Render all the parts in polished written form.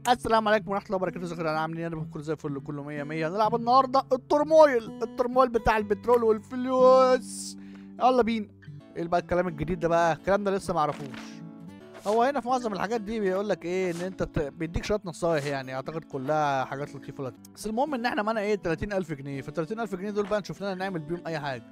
السلام عليكم ورحمه الله وبركاته. ازيكم عاملين ايه؟ انا بكون زي الفل كله 100 100. هنلعب النهارده الترمويل بتاع البترول والفلوس. يلا بينا. ايه بقى الكلام الجديد ده؟ بقى الكلام ده لسه ما اعرفوش. هو هنا في معظم الحاجات دي بيقول لك ايه، ان انت بيديك شويه نصايح، يعني اعتقد كلها حاجات لطيفه. بس المهم ان احنا معانا ايه 30000 جنيه. ف 30000 جنيه دول بقى نشوف لنا نعمل بيهم اي حاجه.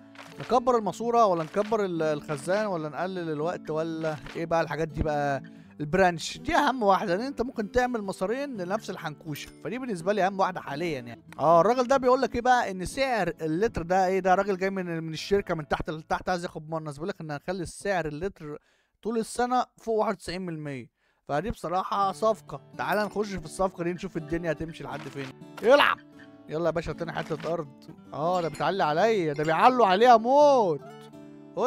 نكبر الماسوره ولا نكبر الخزان ولا نقلل الوقت ولا ايه بقى الحاجات دي بقى. البرانش دي اهم واحده، لان انت ممكن تعمل مسارين لنفس الحنكوشه، فدي بالنسبه لي اهم واحده حاليا يعني. الراجل ده بيقول لك ايه بقى، ان سعر اللتر ده ايه، ده راجل جاي من الشركه من تحت لتحت، عايز ياخد بونص. بيقول لك ان هنخلي السعر اللتر طول السنه فوق 91%. فدي بصراحه صفقه. تعال نخش في الصفقه دي نشوف الدنيا هتمشي لحد فين. يلعب. يلا يا باشا، تاني حته ارض. ده بتعلي عليا، ده بيعلوا عليها موت.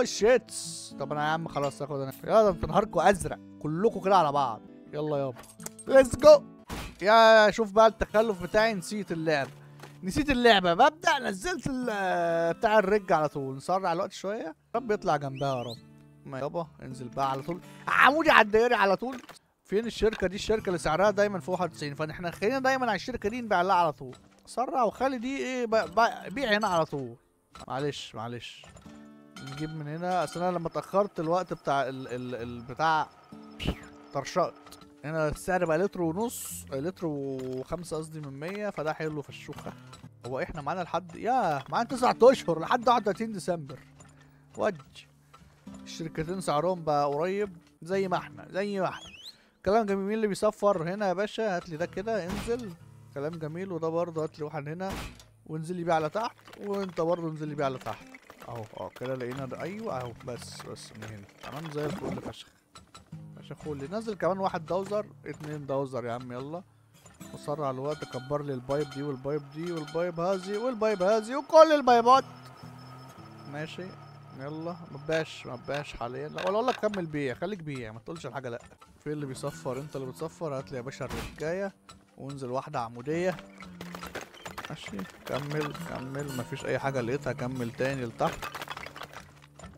شيتس. طب انا يا عم خلاص هاخد انا. يلا ده انتوا نهاركوا ازرق كلكوا كده على بعض. يلا يابا ليتس جو. يا شوف بقى التخلف بتاعي، نسيت اللعبه. ببدا نزلت بتاع الرج على طول. نسرع الوقت شويه، رب يطلع جنبها يا رب. ما يابا انزل بقى على طول، عمودي على الدائري على طول. فين الشركه دي؟ الشركه اللي سعرها دايما فوق 91، فاحنا خلينا دايما على الشركه دي نبيع لها على طول. سرع وخلي دي ايه بيع هنا على طول. معلش نجيب من هنا. اصل انا لما اتاخرت الوقت بتاع البتاع طرشقت. هنا السعر بقى لتر ونص، لتر وخمسة قصدي من 100، فده حلو فشوخه. هو احنا معانا لحد معانا 9 اشهر لحد 31 ديسمبر. ودي الشركتين سعرهم بقى قريب زي ما احنا. كلام جميل. مين اللي بيصفر هنا يا باشا؟ هات لي ده كده، انزل. كلام جميل. وده برضه هات لي واحد هنا وانزل لي بيه على تحت، وانت برضه انزل لي بيه على تحت. اهو كده لقينا ده. ايوه اهو. بس من هنا تمام زي الفل فشخ. فولي نزل كمان واحد داوزر، 2 داوزر يا عم. يلا وسرع الوقت. كبر لي البايب دي والبايب دي والبايب هذه والبايب هذه وكل البايبات. ماشي. يلا مبقاش حاليا. لا ولا اقول لك كمل بيع، خليك بيع ما تقولش الحاجه لا. في اللي بيصفر؟ انت اللي بتصفر. هات لي يا باشا الرجايه وانزل واحده عموديه. ماشي. كمل مفيش اي حاجه لقيتها. كمل تاني لتحت.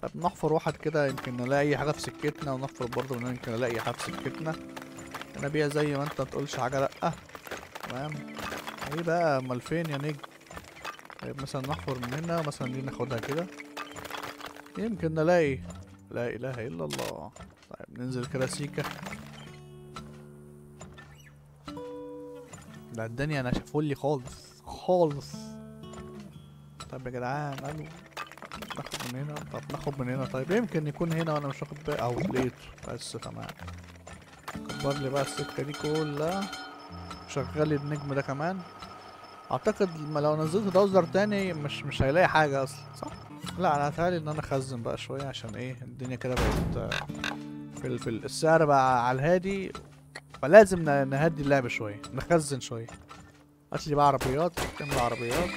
طب نحفر واحد كده يمكن نلاقي اي حاجه في سكتنا، ونحفر برضه يمكن نلاقي اي حاجه في سكتنا. انا بيع زي ما انت متقولش حاجه لا. تمام. ايه بقى امال فين يا نجم؟ طيب مثلا نحفر من هنا، مثلا دي ناخدها كده يمكن نلاقي. لا اله الا الله. طيب ننزل كده سيكه. ده الدنيا نشفولي خالص. طب يا جدعان الو، ناخد من هنا. طب ناخد من هنا. طيب يمكن يكون هنا وانا مش واخد بالي، او لقيته. بس تمام. كبر لي بقى السكه دي كلها. شغل لي النجم ده كمان. اعتقد لو نزلت داوزر تاني مش هيلاقي حاجه اصلا، صح؟ لا انا هتهيألي ان انا اخزن بقى شويه، عشان ايه الدنيا كده بقت في السعر بقى على الهادي، فلازم نهدي اللعب شويه، نخزن شويه. هات لي بقى عربيات. كام عربيات؟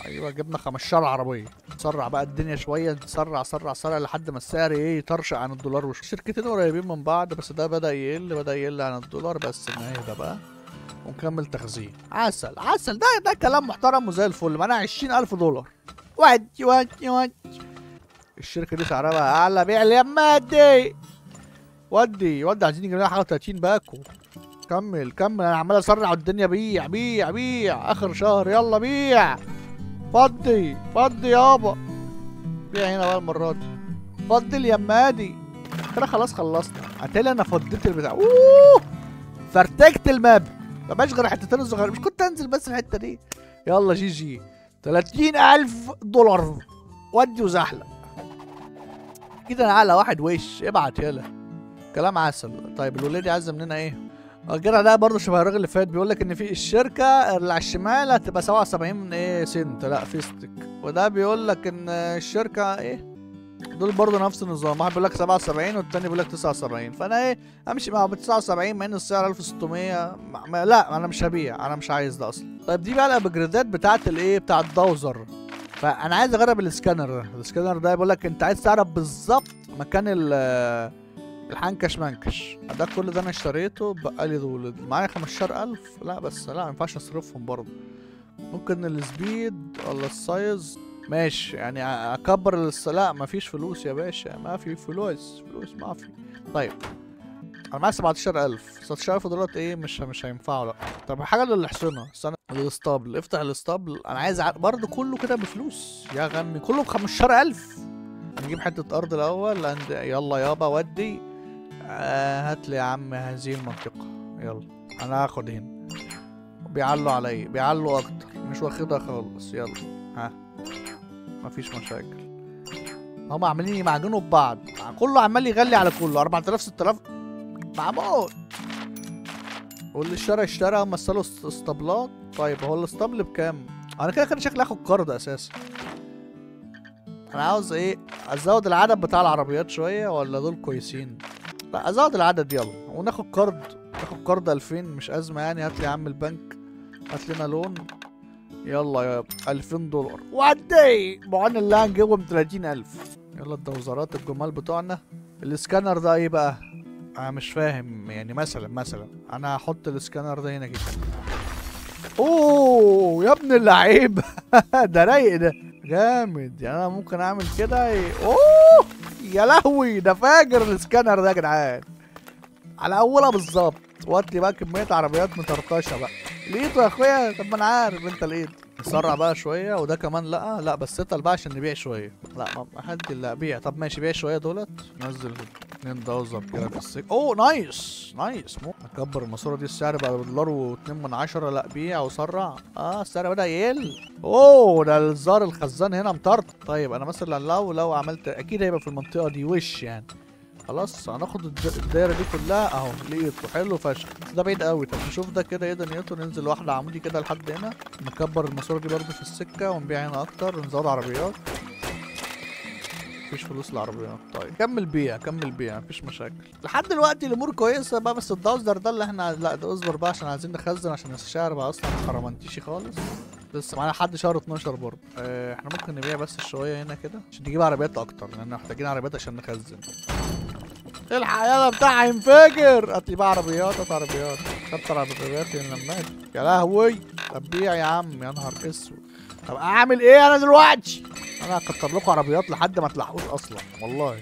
ايوه جبنا 15 عربيه. نسرع بقى الدنيا شويه. نسرع لحد ما السعر يطرشق عن الدولار. الشركتين قريبين من بعض، بس ده بدأ يقل عن الدولار. بس نهدى بقى ونكمل تخزين. عسل. ده كلام محترم وزي الفل. معانا 20000 دولار. ودي الشركه دي سعرها بقى اعلى. بيع لي يا دي. ودي عايزين نجيب لنا حاجه 30 باكو. كمل انا عمال اسرع الدنيا. بيع اخر شهر. يلا بيع. فضي يابا. بيع هنا بقى المره دي. فضي اليما دي كده. خلاص خلصنا. اتالي انا فضيت البتاع. فرتكت الماب. مبقاش غير حتتين الصغيرين. مش كنت انزل بس الحته دي. يلا جي 30000 دولار. ودي وزحلق كده. انا على واحد وش. ابعت يلا. كلام عسل. طيب الولاد عايزه مننا ايه؟ الجرع ده برضه شبه الراجل اللي فات. بيقول لك ان في الشركه اللي على الشمال هتبقى 77 سنت. لا فيستك. وده بيقول لك ان الشركه ايه، دول برضه نفس النظام. واحد بيقول لك 77 والتاني بيقول لك 79. فانا ايه امشي مع 79 مع ان السعر 1600. لا انا مش هبيع، انا مش عايز ده اصلا. طيب دي بقى الابجريدات بتاعت الايه، بتاعت الداوزر. فانا عايز اجرب السكانر ده بيقول لك انت عايز تعرف بالظبط مكان الحنكش منكش. ده كل ده انا اشتريته. بقالي دول معايا 15000. لا بس لا ما ينفعش اصرفهم برضه. ممكن السبيد ولا السايز. ماشي يعني اكبر لا مفيش فلوس يا باشا. ما في فلوس ما في. طيب انا معايا 17000. 17000 دولار ايه، مش هينفعوا لا. طب حاجه للحصنه، استنى. الاسطبل، افتح الاسطبل. انا عايز برضه كله كده بفلوس يا غني، كله ب 15000. نجيب حته ارض الاول يلا يابا ودي. هاتلي يا عم هذه المنطقه. يلا انا هاخد هنا. بيعلوا عليا، بيعلوا اكتر، مش واخدها خالص. يلا ها، مفيش مشاكل. هما عمالين يمعجنوا ببعض، كله عمال يغلي على كله. 4000 6000 معمول. واللي اشترى هم مثلوا اسطبلات. طيب هو الاسطبل بكام؟ انا كده شكلي هاخد قرض اساسا. انا عاوز ايه، ازود العدد بتاع العربيات شويه ولا دول كويسين؟ لا ازود العدد يلا، وناخد قرض. ناخد قرض 2000 مش ازمه يعني. هات لي يا عم البنك، هات لنا لون. يلا يا 2000 دولار ودي. بعون الله هنجيبهم 30000. يلا الدوزرات الجمال بتوعنا. الاسكانر ده ايه بقى؟ انا مش فاهم يعني. مثلا انا هحط الاسكانر ده هنا كده. اوه يا ابن اللعيب. ده رايق، ده جامد يعني. انا ممكن اعمل كده اوه يا لهوي، ده فاجر الاسكانر ده يا جدعان. على اولها بالظبط. وقت لي بقى كميه عربيات مطرطشه بقى. لقيته يا اخويا. طب ما انا عارف انت لقيت. نسرع بقى شويه. وده كمان لا بس اتقل بقى عشان نبيع شويه. لا ما حد الا بيع. طب ماشي بيع شويه دولت. نزل 2 دوزر كده في السكه. اوه نايس. مو نكبر الماسوره دي. السعر بقى $1.2. لا بيع وسرع. السعر بدا يقل. اوه ده الزار الخزان هنا مطرط. طيب انا مثلا لو عملت اكيد هيبقى في المنطقه دي وش يعني. خلاص هناخد الدايره دي كلها اهو. لقيته حلو فشخ. ده بعيد قوي. طب نشوف ده كده ايه دنيته. ننزل واحده عمودي كده لحد هنا. نكبر الماسوره دي برضه في السكه ونبيع هنا اكتر. نزود عربيات. مفيش فلوس للعربيات. طيب كمل بيع مفيش مشاكل. لحد دلوقتي الامور كويسه بقى. بس الدوزر ده اللي احنا لا ده اصبر بقى عشان عايزين نخزن. عشان الشهر بقى اصلا خرمنتيشي خالص. لسه معانا لحد شهر 12 برضه. احنا ممكن نبيع بس شويه هنا كده عشان نجيب عربيات اكتر. لان محتاجين عربيات عشان نخزن. الحق يلا بتاعها ينفجر. هات لي بقى عربيات. هات عربيات. كتر عربيات لما اجي. يا لهوي. طب بيع يا عم. يا نهار اسود. طب اعمل ايه انا دلوقتي؟ انا هكتر لكم عربيات لحد ما تلحقوش اصلا والله.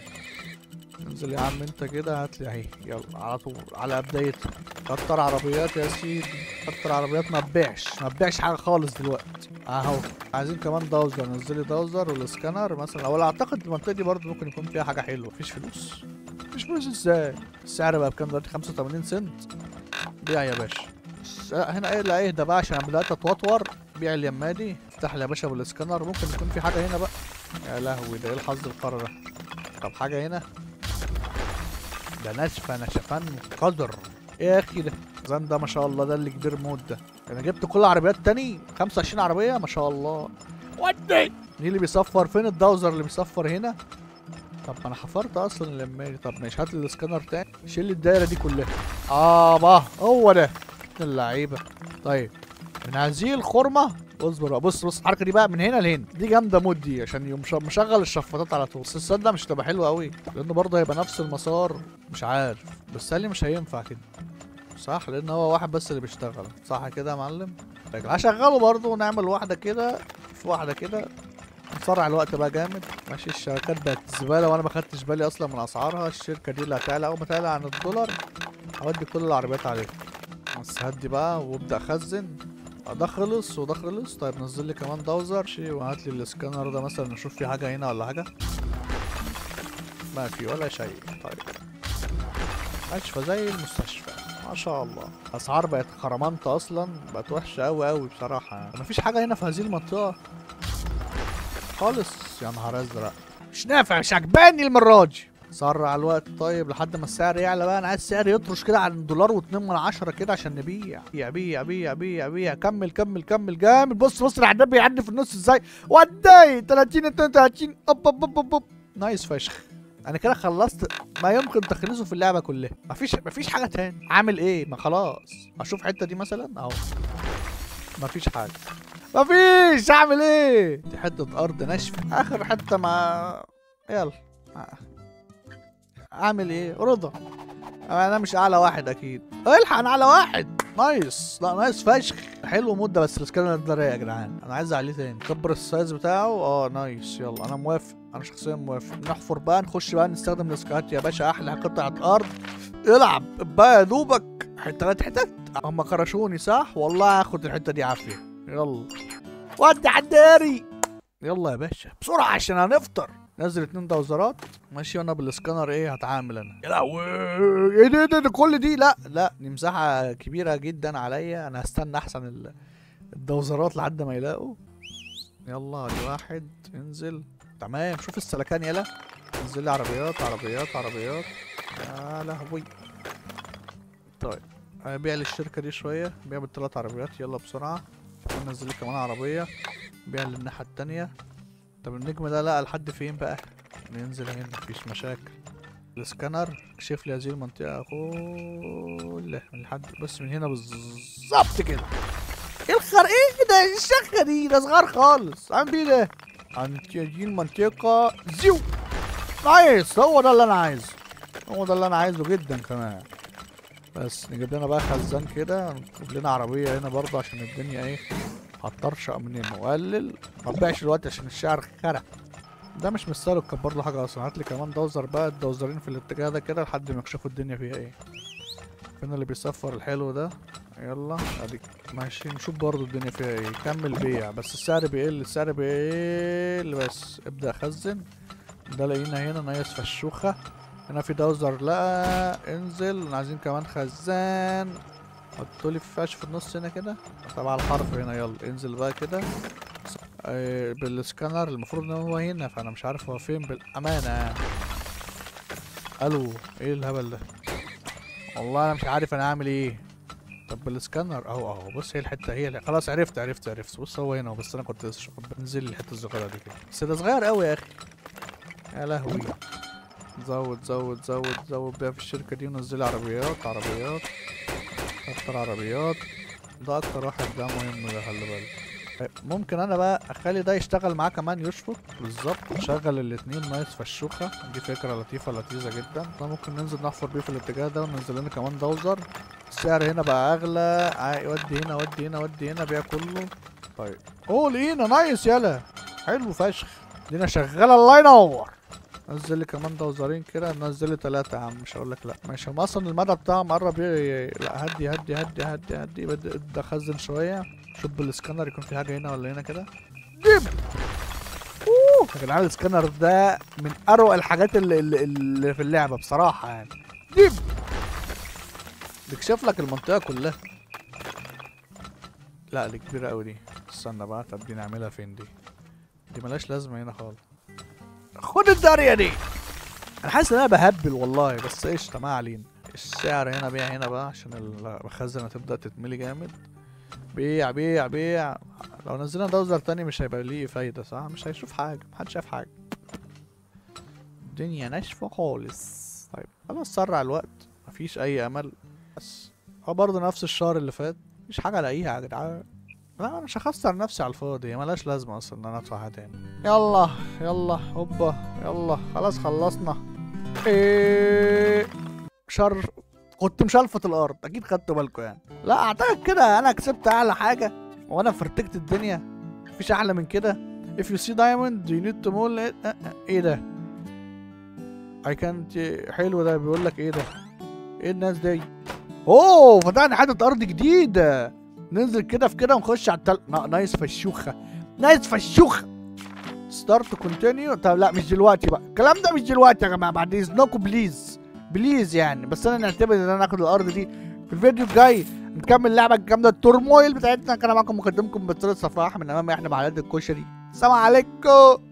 انزل يا عم انت كده. هات لي اهي. يلا على طول على بدايتها. كتر عربيات يا سيدي. كتر عربيات. ما تبيعش حاجه خالص دلوقتي اهو. عايزين كمان دوزر. نزل لي دوزر والسكانر مثلا. او اعتقد المنطقه دي برضه ممكن يكون فيها حاجه حلوه. مفيش فلوس. مفيش فلوس ازاي؟ السعر بقى بكام دلوقتي؟ 85 سنت. بيع يا باشا. هنا ايه لا اهدى بقى عشان بدات اتوتور. بيع اليمه دي. افتح لي يا باشا بالسكانر. ممكن يكون في حاجه هنا بقى. يا لهوي ده ايه الحظ القرا ده. طب حاجه هنا. ده نشفان قدر. ايه يا اخي ده زن ده ما شاء الله. ده اللي كبير موت ده. انا جبت كل عربيات تاني 25 عربيه ما شاء الله. ودي مين اللي بيصفر؟ فين الدوزر اللي بيصفر هنا؟ طب ما انا حفرت اصلا اللمايه. طب ماشي هات لي الاسكانر تاني. شيل لي الدايره دي كلها. بقى هو ده اللعيبه. طيب من هذه الخرمه. اصبر بقى. بص الحركه دي بقى من هنا لهنا. دي جامده موت دي عشان يوم مشغل الشفاطات على طول. بس الصدى مش هتبقى حلوه قوي لانه برضه هيبقى نفس المسار. مش عارف بس قال لي مش هينفع كده صح. لان هو واحد بس اللي بيشتغل صح كده يا معلم. هشغله برضه ونعمل واحده كده في واحده كده. نسرع الوقت بقى جامد. ماشي الشركات بقت زباله وانا ما خدتش بالي اصلا من اسعارها. الشركه دي اللي هتعلى اول ما تعلى عن $1 هودي كل العربيات عليها. بس هدي بقى وابدا اخزن. ده خلص وده خلص. طيب نزل لي كمان دوزر وهات لي الاسكانر ده مثلا. نشوف في حاجه هنا ولا حاجه. ما في ولا شيء. طيب ناشفه زي المستشفى ما شاء الله. اسعار بقت خرمانطه اصلا. بقت وحشه قوي قوي بصراحه. مفيش حاجه هنا في هذه المنطقه خالص. يا نهار ازرق. مش نافع. مش عجباني المره دي. سرع الوقت. طيب لحد ما السعر يعلى بقى. انا عايز السعر يطرش كده عن $1.2 كده عشان نبيع. بيع. كمل جامد. بص العداد بيعدي في النص ازاي. ودي 30 32. اوب. نايس فشخ. انا كده خلصت ما يمكن تخلصه في اللعبه كلها. مفيش حاجه تاني. عامل ايه؟ ما خلاص. اشوف حته دي مثلا اهو. مفيش حاجه. مفيش. اعمل ايه؟ دي حته ارض ناشفه اخر حته. ما يلا اعمل ايه؟ رضا. انا مش اعلى واحد اكيد. الحق انا اعلى واحد. نايس. لا نايس فشخ. حلو مده. بس السكانر ده رايق يا جدعان. انا عايز عليه تاني. كبر السايز بتاعه. نايس. يلا انا موافق. انا شخصيا موافق. نحفر بقى. نخش بقى نستخدم الاسكات يا باشا. احلى قطعه ارض العب بقى يا دوبك حتت حتت. هم كرشوني صح؟ والله هاخد الحته دي عافيه. يلا ودي عداري. يلا يا باشا بسرعه عشان هنفطر. نزل 2 دوزرات ماشي، وانا بالسكانر ايه هتعامل انا. يا لهوي ايه ده كل دي؟ لا دي مساحه كبيره جدا عليا. انا هستنى احسن الدوزرات لحد ما يلاقوا. يلا ادي واحد انزل. تمام شوف السلكان يلا. انزل لي عربيات عربيات عربيات. يا لهوي. طيب بيع لي الشركه دي شويه، بيع بال3 عربيات. يلا بسرعه. نزل لي كمان عربيه، بيع لي الناحيه التانيه. طب النجم ده لقى لحد فين بقى؟ ننزل هنا مفيش مشاكل. السكانر اكشف لي هذه المنطقه كلها من لحد بس من هنا بالظبط كده. ايه الخر ايه ده الشخه دي؟ ده صغار خالص. عامل بيه ده دي المنطقه زيو. نايس هو ده اللي انا عايزه، هو ده اللي انا عايزه جدا كمان. بس نجيب لنا بقى خزان كده، نجيب لنا عربيه هنا برضه عشان الدنيا ايه هتطرشق مننا. وقلل ما تبيعش الوقت عشان الشعر خرق. ده مش مستاهل تكبر له حاجه اصلا. هات لي كمان دوزر بقى، الدوزرين في الاتجاه ده كده لحد ما يكشفوا الدنيا فيها ايه. فين اللي بيصفر الحلو ده؟ يلا اديك ماشي. نشوف برضه الدنيا فيها ايه. كمل بيع بس السعر بيقل، السعر بيقل بس. ابدا خزن. ده لقينا هنا نايس فشوخه. هنا في دوزر لا انزل. عايزين كمان خزان. حطولي فاش في النص هنا كده تبع الحرف هنا. يلا انزل بقى كده بالسكانر. المفروض ان هو هنا، فانا مش عارف هو فين بالامانه يعني. الو ايه الهبل ده؟ والله انا مش عارف انا اعمل ايه. طب بالسكانر اهو بص هي الحته هي خلاص عرفت. بص هو هنا بس انا كنت لسه بنزل الحته الصغيره دي كده. بس ده صغير قوي يا اخي. يا لهوي. زود بقى في الشركه دي ونزل عربيات اكتر عربيات. ده اكتر واحد ده مهم ده خلي بالك. ممكن انا بقى اخلي ده يشتغل معاه كمان يشفط بالظبط. نشغل الاتنين نايس فشوخه. دي فكره لذيذه جدا. ده ممكن ننزل نحفر بيه في الاتجاه ده وننزل لنا كمان دوزر. السعر هنا بقى اغلى. ودي هنا بيع كله. طيب لقينا نايس. يلا حلو فشخ. دينا شغاله الله ينور. نزل لي كمان دوزرين كده. نزل لي 3 يا عم مش هقول لك لا. ماشي هم اصلا المدى بتاعهم قرب لا هدي بدي اخزن شويه. شوف بالسكانر يكون في حاجه هنا ولا هنا كده. جيب يا جدعان السكانر ده من اروع الحاجات اللي في اللعبه بصراحه يعني. جيب بيكشف لك المنطقه كلها. لا دي كبيره قوي دي. استنى بقى طب دي نعملها فين؟ دي ملهاش لازمه هنا خالص. خد الدارية دي. انا حاسس ان انا بهبل والله بس قشطه ما علينا. السعر هنا بيع هنا بقى عشان المخزن هتبدا تتملي جامد. بيع. لو نزلنا دوزر تاني مش هيبقى ليه فايده صح؟ مش هيشوف حاجه. محدش شايف حاجه. الدنيا ناشفه خالص. طيب خلاص سرع الوقت. مفيش اي امل. بس هو برضه نفس الشهر اللي فات. مفيش حاجه الاقيها يا جدعان. لا انا مش هخسر نفسي على الفاضي. ملهاش لازمه اصلا ان انا ادفعها تاني. يلا هوبا. يلا خلاص خلصنا. شر كنت مشلفط الارض اكيد خدتوا بالكم يعني. لا اعتقد كده انا كسبت اعلى حاجه وانا فرتكت الدنيا. مفيش اعلى من كده. if you see diamond you need to move it. ايه ده؟ I can't. حلو ده بيقول لك ايه ده؟ ايه الناس دي؟ فتحنا حته ارض جديده. ننزل كده في كده ونخش على نايس فشوخه. ستارت كونتينيو. طب لا مش دلوقتي بقى الكلام ده. مش دلوقتي يا جماعه بعد اذنكم بليز يعني. بس انا نعتبر ان انا اخد الارض دي في الفيديو الجاي. نكمل اللعبه الجامده التورمويل بتاعتنا. كان معاكم مقدمكم بطل صفاح من امام احنا محلات الكشري. السلام عليكم.